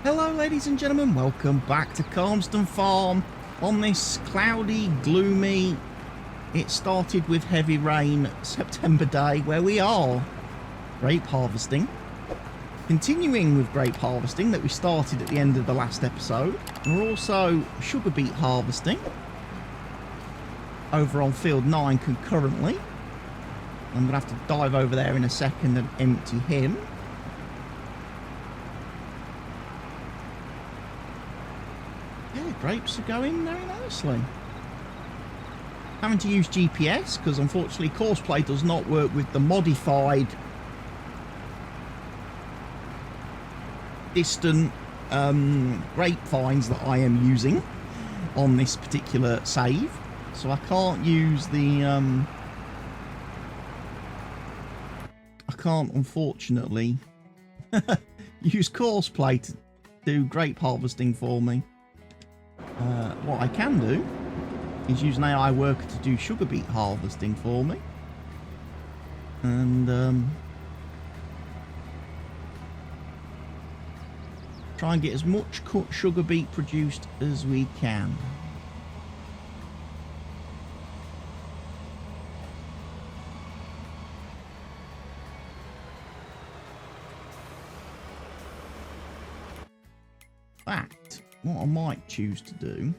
Hello ladies and gentlemen, welcome back to Calmsden Farm on this cloudy, gloomy, it started with heavy rain September day where we are grape harvesting. Continuing with grape harvesting that we started at the end of the last episode. We're also sugar beet harvesting over on field 9 concurrently. I'm going to have to dive over there in a second and empty him. Grapes are going very nicely. Having to use GPS because unfortunately Courseplay does not work with the modified distant grapevines that I am using on this particular save, so I can't use the I can't unfortunately use Courseplay to do grape harvesting for me. What I can do is use an AI worker to do sugar beet harvesting for me, and try and get as much cut sugar beet produced as we can. In fact, what I might choose to do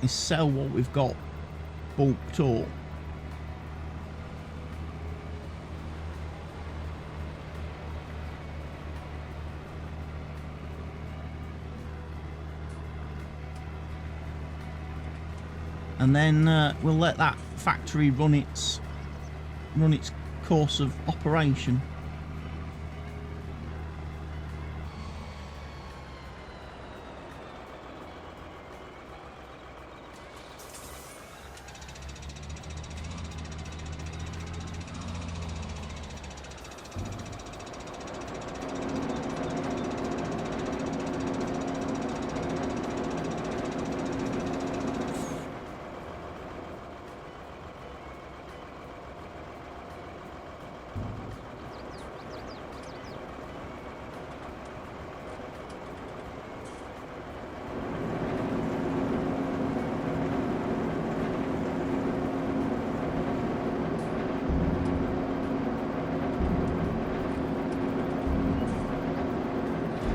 is sell what we've got bulked up. And then we'll let that factory run its course of operation.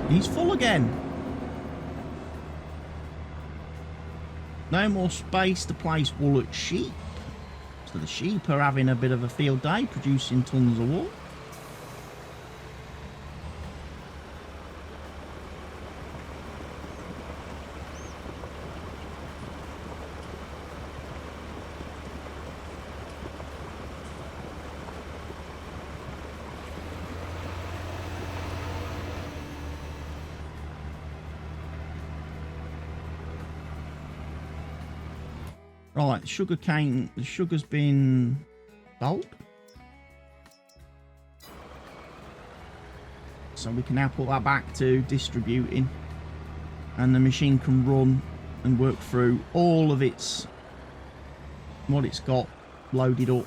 He's full again. No more space to place wool at sheep. So the sheep are having a bit of a field day, producing tons of wool. Right, the sugar's been sold. So we can now put that back to distributing. And the machine can run and work through all of what it's got loaded up.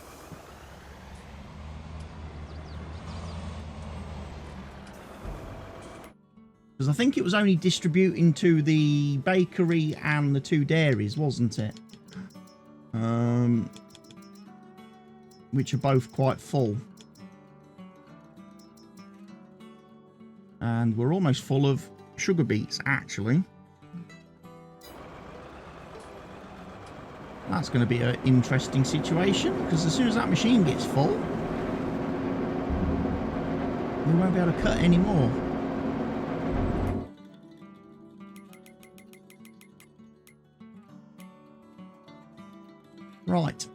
Because I think it was only distributing to the bakery and the 2 dairies, wasn't it? Which are both quite full. And we're almost full of sugar beets, actually. That's going to be an interesting situation, because as soon as that machine gets full, we won't be able to cut anymore. Right,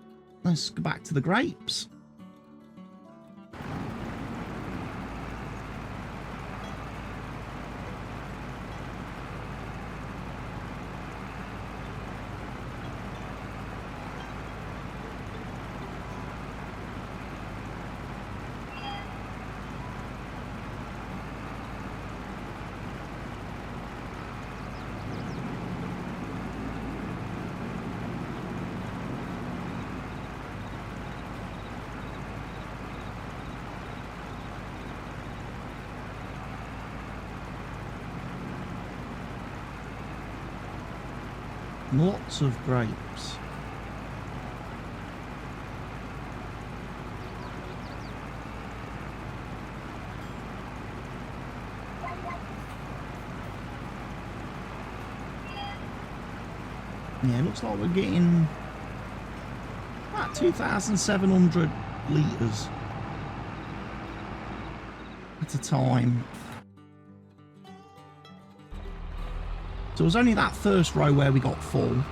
let's go back to the grapes. Lots of grapes. Yeah, it looks like we're getting about 2,700 litres at a time. So it was only that first row where we got full.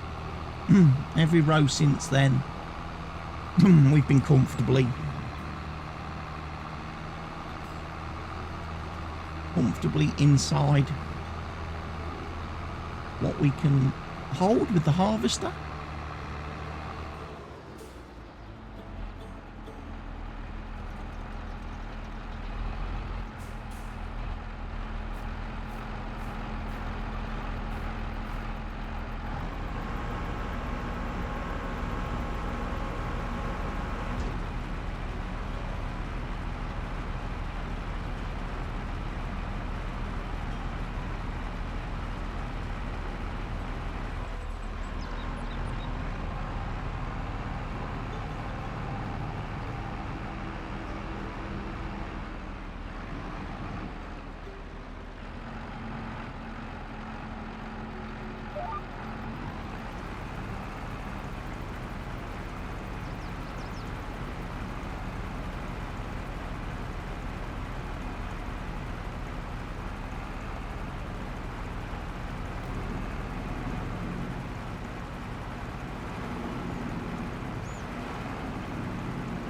Every row since then, we've been comfortably inside what we can hold with the harvester.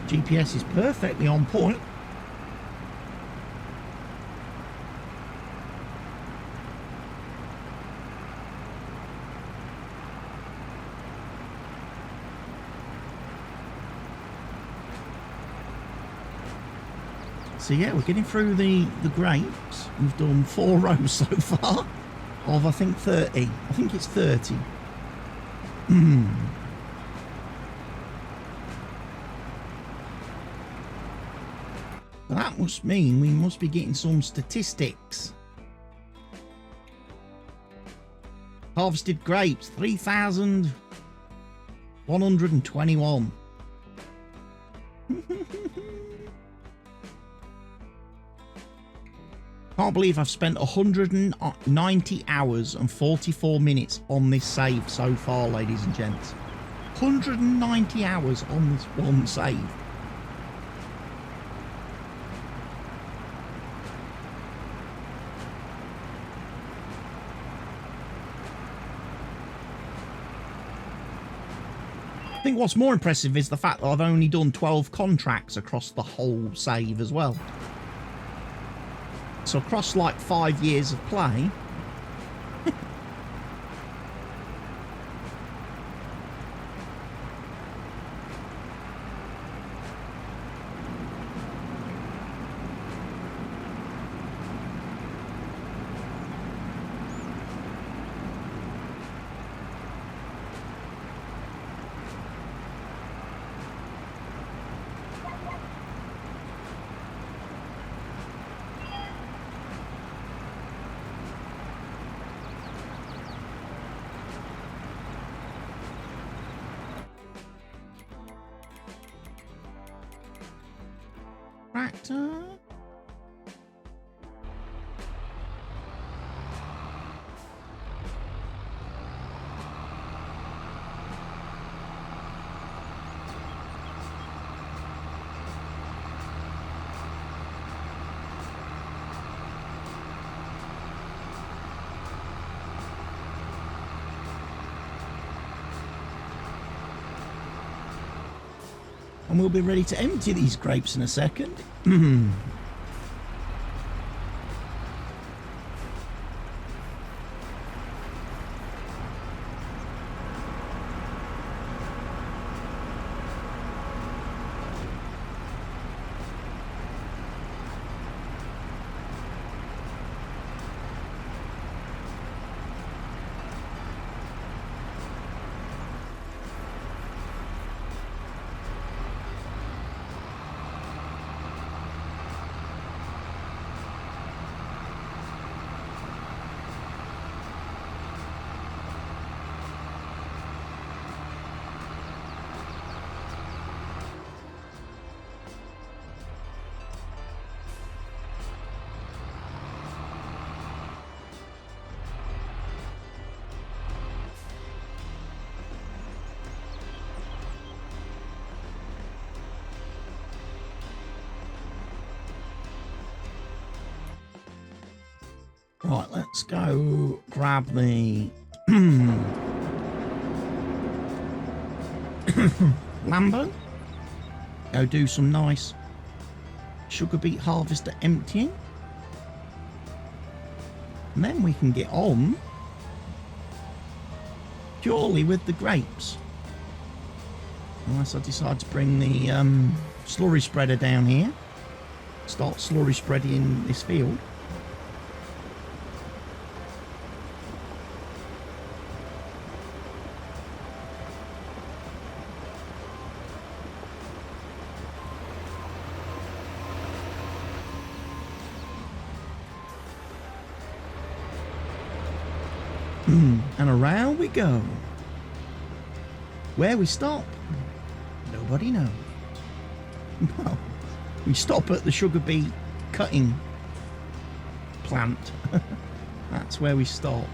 GPS is perfectly on point. So yeah, we're getting through the grapes. We've done 4 rows so far of, I think, 30. I think it's 30. That must mean we must be getting some statistics. Harvested grapes, 3,121. Can't believe I've spent 190 hours and 44 minutes on this save so far, ladies and gents. 190 hours on this one save. I think what's more impressive is the fact that I've only done 12 contracts across the whole save as well. So across like 5 years of play, tractor. And we'll be ready to empty these grapes in a second. Right, let's go grab the Lambo. Go do some nice sugar beet harvester emptying. And then we can get on purely with the grapes. Unless I decide to bring the slurry spreader down here. Start slurry spreading this field. And around we go. Where we stop, nobody knows. Well, we stop at the sugar beet cutting plant. That's where we stop.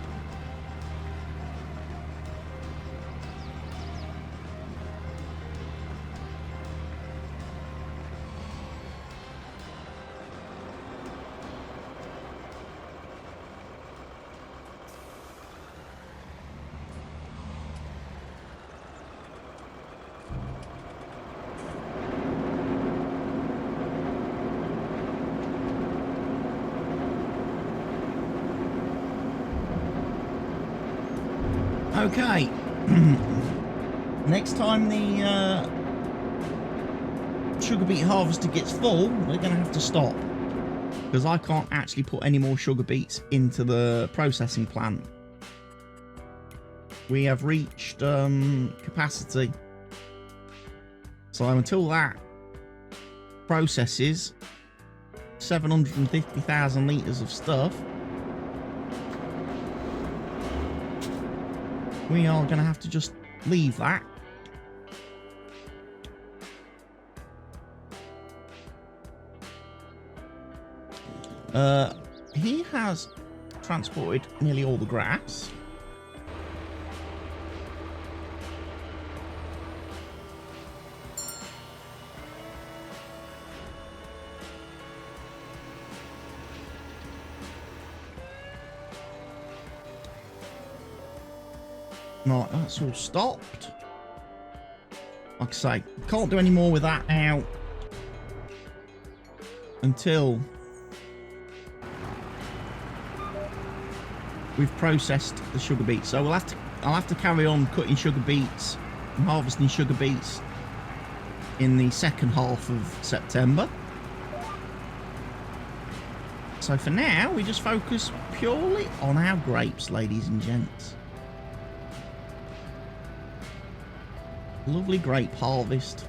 Okay, next time the sugar beet harvester gets full, we're going to have to stop. Because I can't actually put any more sugar beets into the processing plant. We have reached capacity. So until that processes 750,000 litres of stuff, we are going to have to just leave that. He has transported nearly all the grass. Right, that's all stopped. Like I say, can't do any more with that now until we've processed the sugar beets. So I'll have to carry on cutting sugar beets and harvesting sugar beets in the second half of September. So for now, we just focus purely on our grapes, ladies and gents. Lovely grape harvest.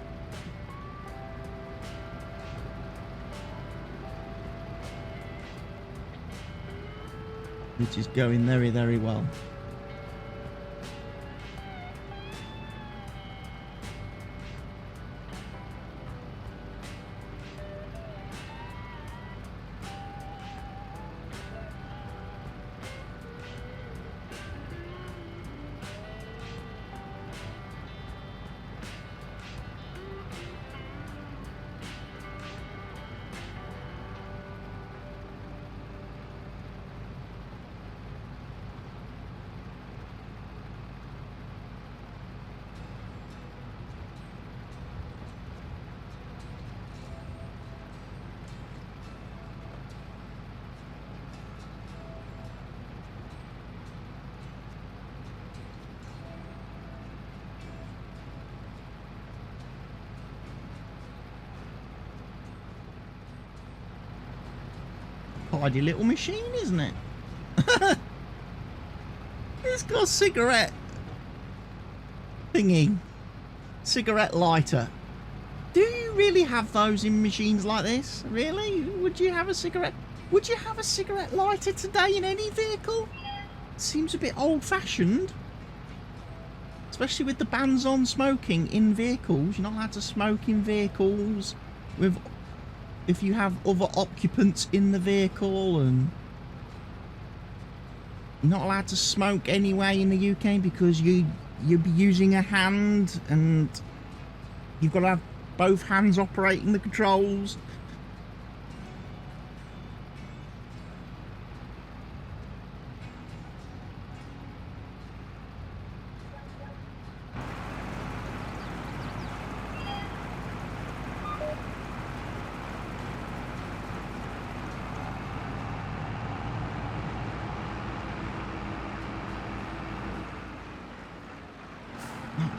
Which is going very, very well. Tidy little machine, isn't it? It's got a cigarette thingy. Cigarette lighter. Do you really have those in machines like this? Really? Would you have a cigarette? Would you have a cigarette lighter today in any vehicle? Seems a bit old-fashioned. Especially with the bans on smoking in vehicles. You're not allowed to smoke in vehicles with... if you have other occupants in the vehicle, and you're not allowed to smoke anyway in the UK because you'll be using a hand, and you've got to have both hands operating the controls.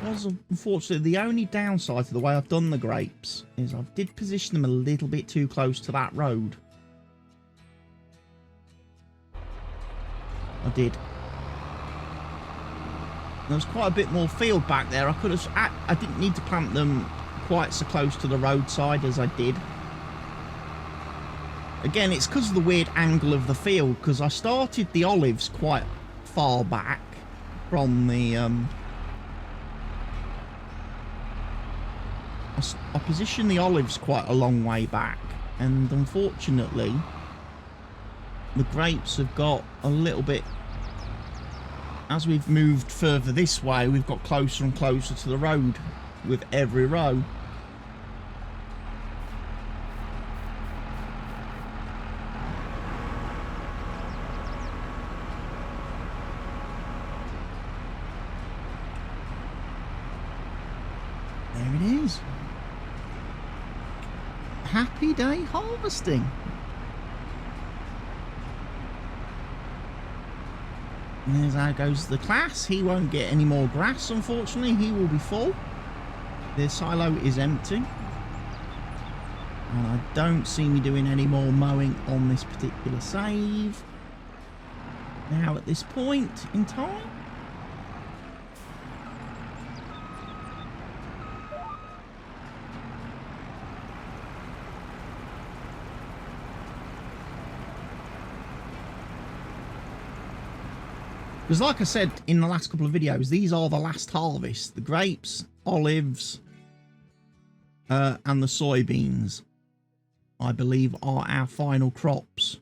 was unfortunately the only downside to the way I've done the grapes is I did position them a little bit too close to that road. I did. There was quite a bit more field back there. I didn't need to plant them quite so close to the roadside as I did. Again, it's because of the weird angle of the field, because I started the olives quite far back from the I positioned the olives quite a long way back, and unfortunately the grapes have got a little bit, as we've moved further this way, we've got closer and closer to the road with every row. There it is. Happy day harvesting. And there's how goes the class. He won't get any more grass, unfortunately. He will be full. The silo is empty. And I don't see me doing any more mowing on this particular save now at this point in time. Because like I said in the last couple of videos, these are the last harvest. The grapes, olives, and the soybeans, I believe, are our final crops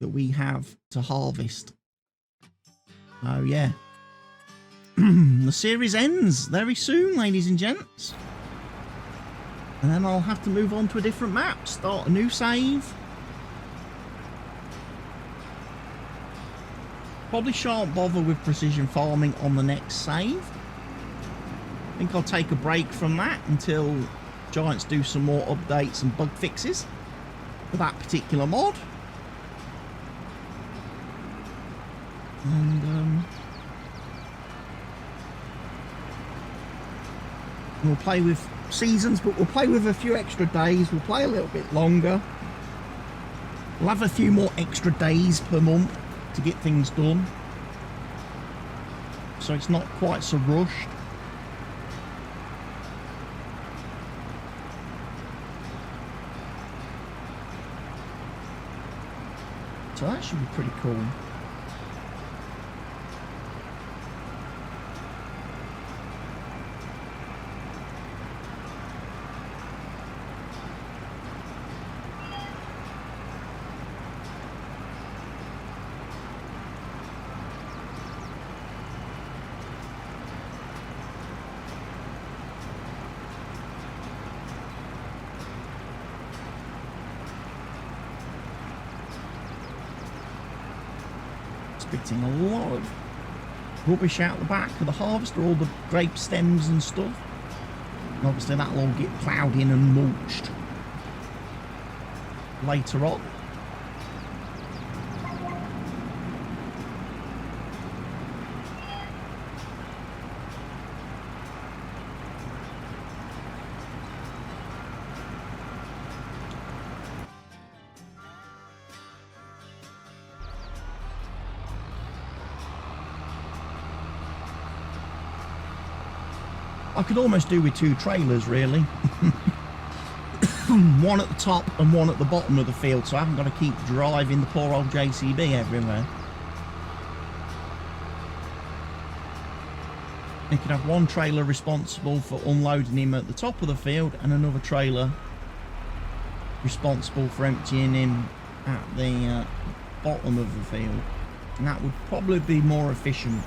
that we have to harvest. Oh yeah. The series ends very soon, ladies and gents. And then I'll have to move on to a different map, start a new save. Probably shan't bother with precision farming on the next save. I think I'll take a break from that until Giants do some more updates and bug fixes for that particular mod. And we'll play with seasons, but we'll play with a few extra days. We'll play a little bit longer. We'll have a few more extra days per month to get things done, so it's not quite so rushed. So that should be pretty cool. Spitting a lot of rubbish out the back of the harvester, all the grape stems and stuff. And obviously that'll all get ploughed in and mulched later on. I could almost do with two trailers, really. One at the top and one at the bottom of the field, so I haven't got to keep driving the poor old JCB everywhere. You could have one trailer responsible for unloading him at the top of the field and another trailer responsible for emptying him at the bottom of the field. And that would probably be more efficient.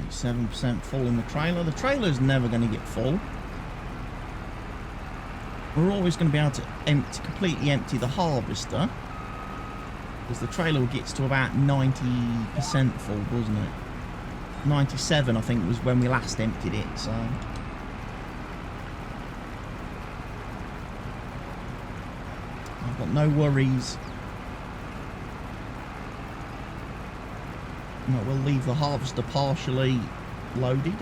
.7% full in the trailer. The trailer's never going to get full. we're always going to be able to completely empty the harvester, because the trailer gets to about 90% full, doesn't it? 97, I think, was when we last emptied it, so... I've got no worries. No, we'll leave the harvester partially loaded.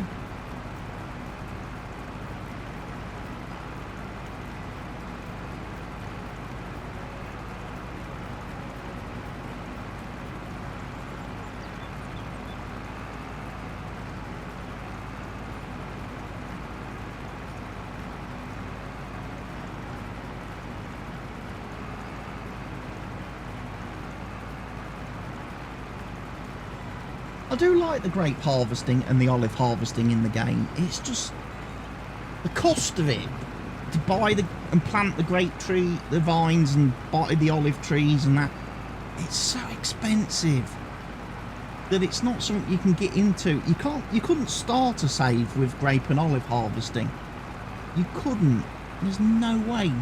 I do like the grape harvesting and the olive harvesting in the game. It's just the cost of it to buy and plant the grape tree, the vines, and buy the olive trees and that. It's so expensive that it's not something you can get into. You couldn't start a save with grape and olive harvesting. You couldn't. There's no way.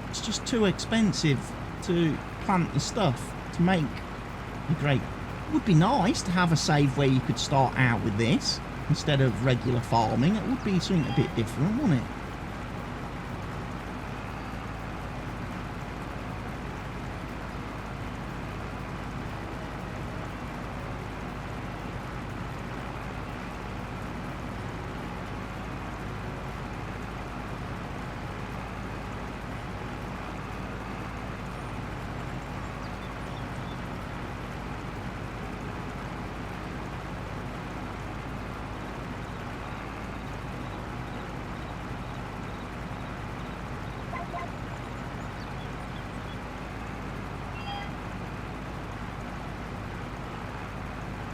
It's just too expensive to plant the stuff to make the grape. It would be nice to have a save where you could start out with this instead of regular farming. It would be something a bit different, wouldn't it?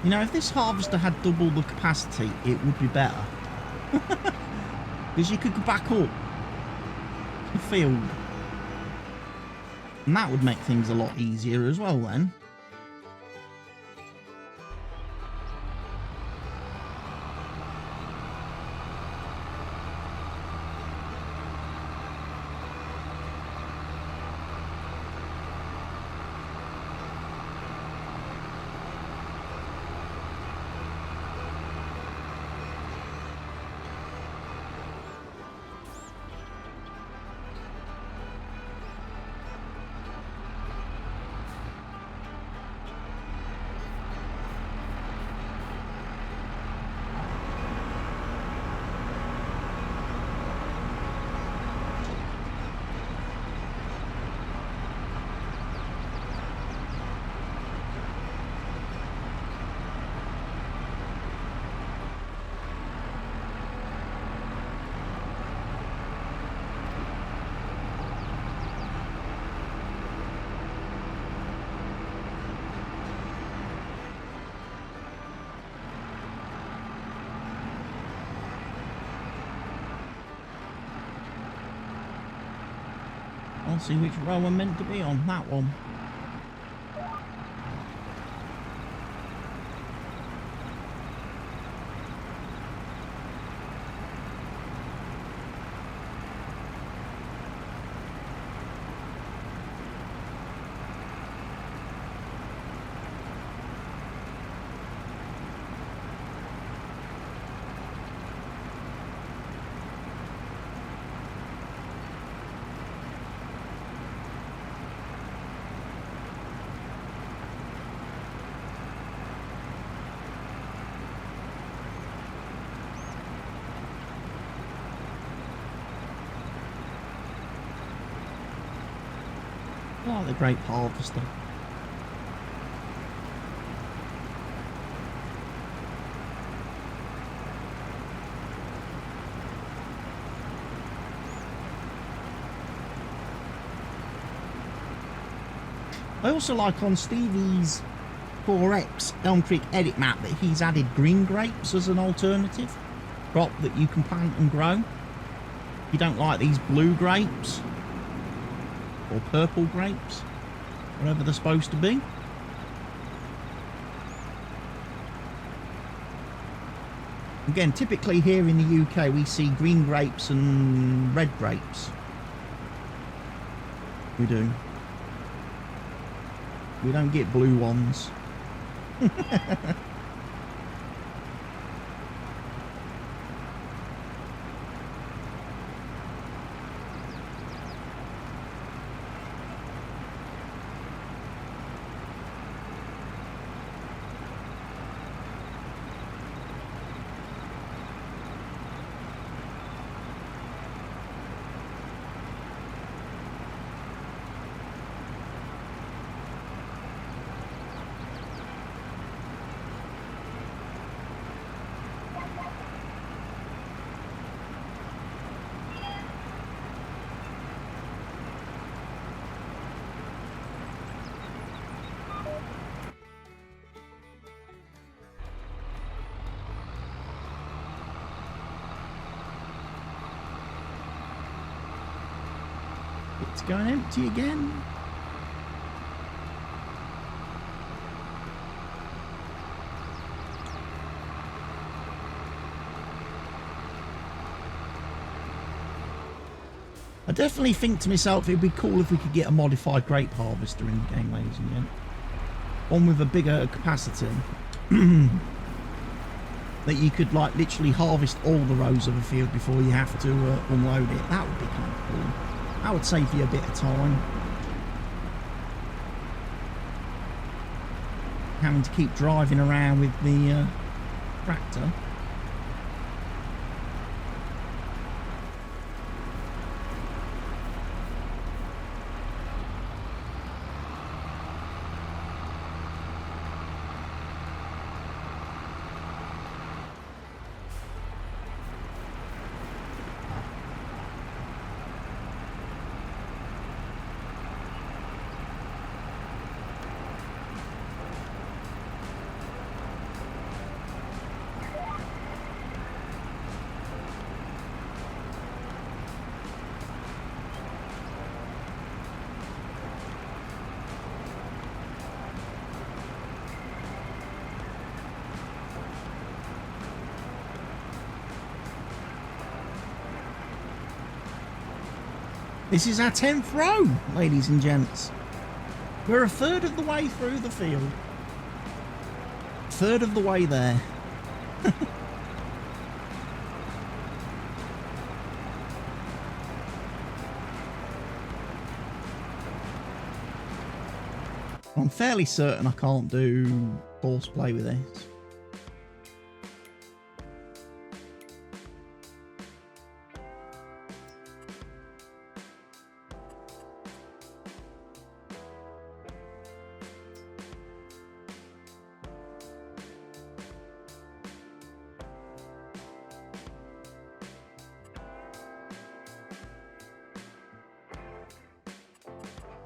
You know, if this harvester had double the capacity, it would be better. Because you could go back up the field. And that would make things a lot easier as well then. I'll see which row I'm meant to be on. That one. I like the Grape Harvesting. I also like on Stevie's 4X Elm Creek edit map that he's added green grapes as an alternative crop that you can plant and grow. You don't like these blue grapes or purple grapes, whatever they're supposed to be. Again, typically here in the UK we see green grapes and red grapes. We do. We don't get blue ones. It's going empty again. I definitely think to myself it'd be cool if we could get a modified grape harvester in the game, ladies and gents. One with a bigger capacity. That you could like literally harvest all the rows of a field before you have to unload it. That would be kind of cool. That would save you a bit of time. Having to keep driving around with the tractor. This is our 10th row, ladies and gents. We're a third of the way through the field. Third of the way there. I'm fairly certain I can't do horseplay with this.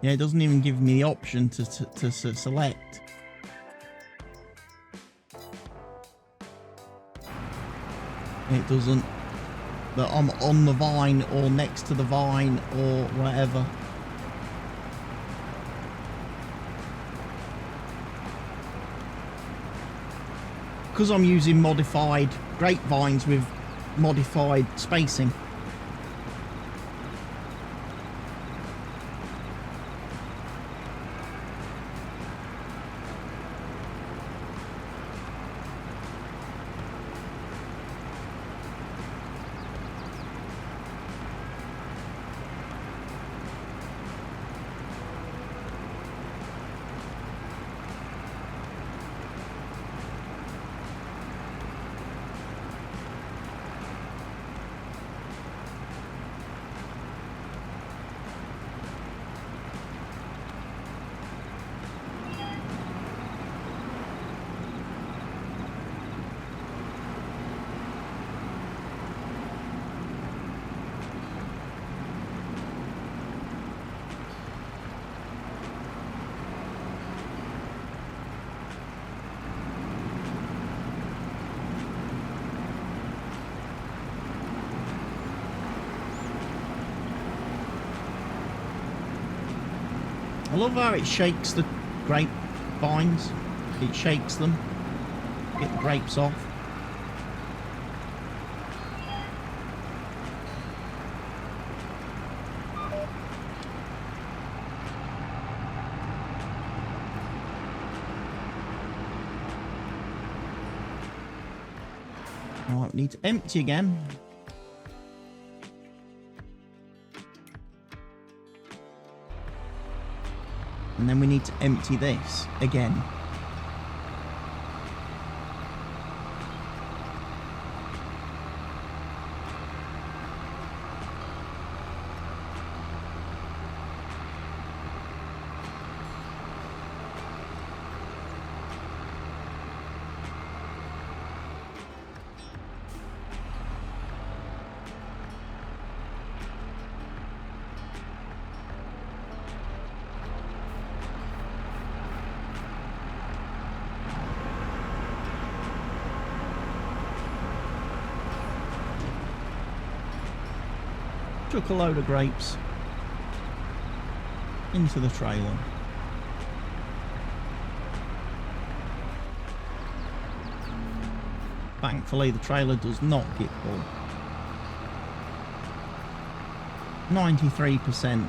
Yeah, it doesn't even give me the option to select. It doesn't. That I'm on the vine or next to the vine or whatever. Because I'm using modified grapevines with modified spacing. I love how it shakes the grape vines. It shakes them. Get the grapes off. Alright, we need to empty again. And then we need to empty this again. Took a load of grapes into the trailer. Thankfully, the trailer does not get full. 93%.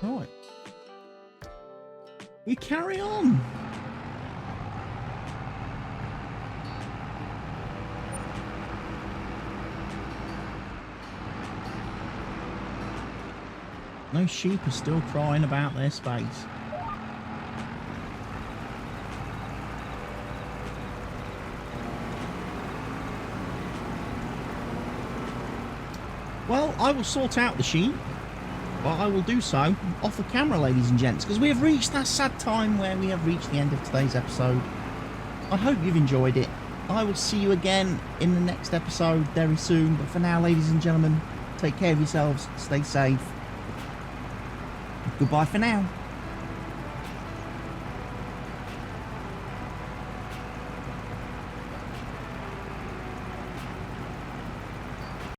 Right. We carry on. No sheep are still crying about their space. Well, I will sort out the sheep, but I will do so off the camera, ladies and gents, because we have reached that sad time where we have reached the end of today's episode. I hope you've enjoyed it. I will see you again in the next episode very soon, but for now, ladies and gentlemen, take care of yourselves, stay safe. Goodbye for now.